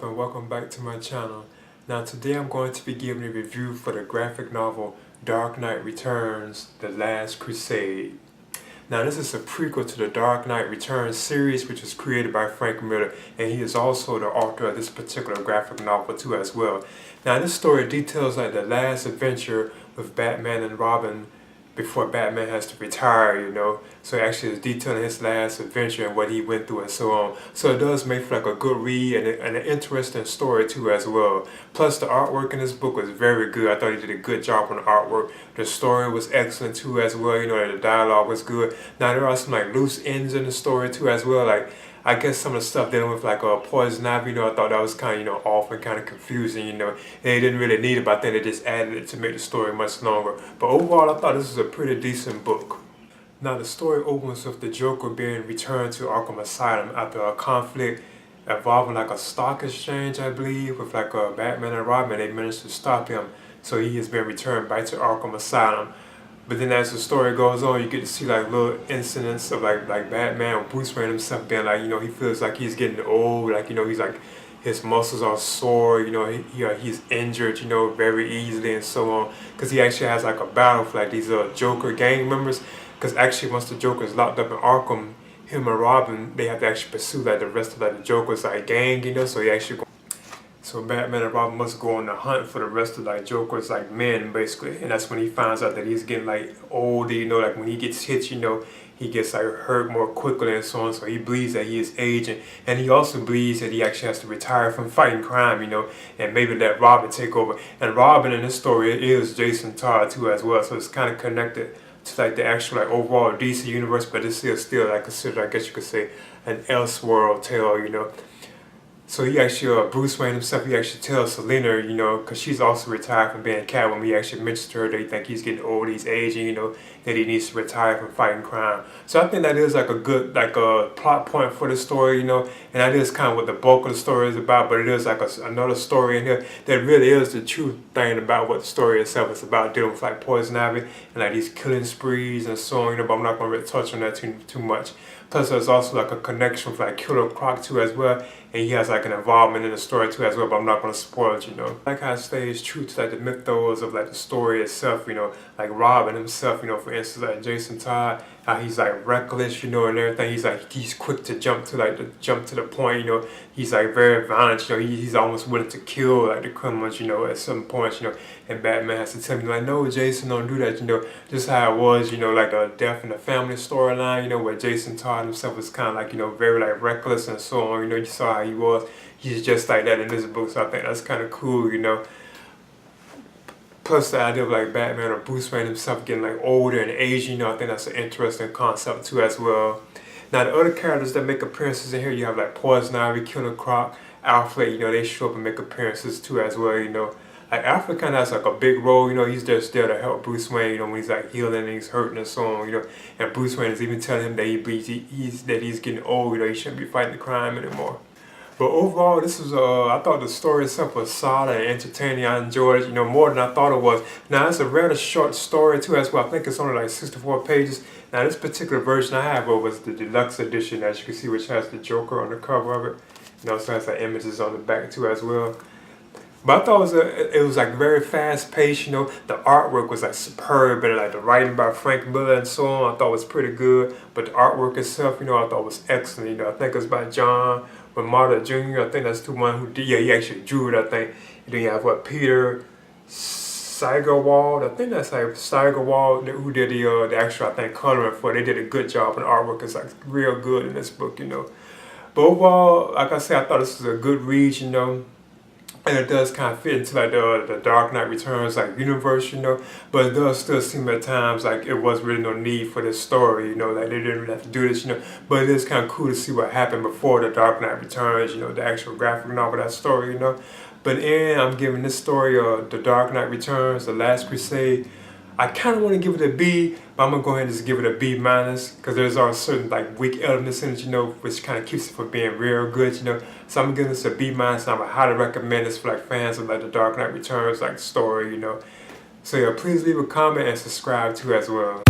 up and welcome back to my channel. Now today I'm going to be giving a review for the graphic novel Dark Knight Returns, The Last Crusade. Now this is a prequel to the Dark Knight Returns series, which was created by Frank Miller, and he is also the author of this particular graphic novel too as well. Now this story details like the last adventure with Batman and Robin before Batman has to retire, So it actually is detailing his last adventure and what he went through and so on. So it does make for like a good read and an interesting story too as well. Plus the artwork in this book was very good. I thought he did a good job on the artwork. The story was excellent too as well, the dialogue was good. Now there are some like loose ends in the story too as well. Like I guess some of the stuff dealing with like poison ivy, I thought that was kind of, off and kind of confusing, They didn't really need it, but I think they just added it to make the story much longer. But overall, I thought this was a pretty decent book. Now the story opens with the Joker being returned to Arkham Asylum after a conflict involving like a stock exchange, I believe, with like Batman and Robin. They managed to stop him, so he has been returned back to Arkham Asylum. But then as the story goes on, you get to see like little incidents of like Batman or Bruce Wayne himself being like, he feels like he's getting old, like, he's like, his muscles are sore, he's injured, very easily and so on. Because he actually has like a battle with like these Joker gang members. Because actually once the Joker is locked up in Arkham, him and Robin, they have to actually pursue like the rest of like the Joker's like gang, so he actually So Batman and Robin must go on the hunt for the rest of like Joker's like men basically, and that's when he finds out that he's getting like old, like when he gets hit, he gets like hurt more quickly and so on, so he believes that he is aging, and he also believes that he actually has to retire from fighting crime, and maybe let Robin take over. And Robin in this story is Jason Todd too as well, so it's kind of connected to like the actual like overall DC universe, but this is still like considered, I guess you could say, an Elseworld tale, So he actually, Bruce Wayne himself, he actually tells Selina, because she's also retired from being Catwoman. He actually mentions to her that he thinks he's getting old, he's aging, that he needs to retire from fighting crime. So I think that is like a good, like a plot point for the story, and that is kind of what the bulk of the story is about. But it is like another story in here that really is the true thing about what the story itself is about, dealing with like poison ivy and like these killing sprees and so on, but I'm not going to really touch on that too much. Plus there's also like a connection with like Killer Croc too as well, and he has like an involvement in the story too as well, but I'm not going to spoil it, Like how it stays true to like the mythos of like the story itself, like Robin himself, for instance, like Jason Todd, how he's like reckless, and everything. He's quick to jump to the point, he's like very violent, he's almost willing to kill like the criminals, at some point, and Batman has to tell me like, no, Jason, don't do that, just how it was, like a Death in the Family storyline, where Jason Todd himself was kind of like, very like reckless and so on, you saw how he was. He's just like that in this book, so I think that's kind of cool, Plus the idea of like Batman or Bruce Wayne himself getting like older and aging, I think that's an interesting concept too as well. Now the other characters that make appearances in here, you have like Poison Ivy, Killer Croc, Alfred, they show up and make appearances too as well, Like Alfred kind of has like a big role, he's just there to help Bruce Wayne, when he's like healing and he's hurting and so on, And Bruce Wayne is even telling him that he believes he's getting old, he shouldn't be fighting the crime anymore. But overall, this was, I thought the story itself was solid and entertaining. I enjoyed it, more than I thought it was. Now, it's a rather short story, too, as well. I think it's only like 64 pages. Now, this particular version I have was the deluxe edition, as you can see, which has the Joker on the cover of it. So it has like images on the back, too, as well. But I thought it was like very fast paced, The artwork was like superb, and like the writing by Frank Miller and so on, I thought was pretty good. But the artwork itself, I thought was excellent. I think it's by John Romita Jr. I think that's the one who did. Yeah, he actually drew it. I think. And then you have Peter Seigerwald. I think that's like Seigerwald who did the actual, I think, coloring for it. They did a good job, and the artwork is like real good in this book, But overall, like I said, I thought this was a good read, And it does kind of fit into like the Dark Knight Returns like universe, But it does still seem at times like it was really no need for this story, Like they didn't really have to do this, But it is kind of cool to see what happened before the Dark Knight Returns, the actual graphic novel, that story, But I'm giving this story, The Dark Knight Returns, The Last Crusade, I kind of want to give it a B, but I'm going to go ahead and just give it a B minus, because there's all certain like weak elements in it, which kind of keeps it from being real good, So I'm going to give this a B minus, and I'm going to highly recommend this for like fans of like the Dark Knight Returns like story, So yeah, please leave a comment and subscribe too as well.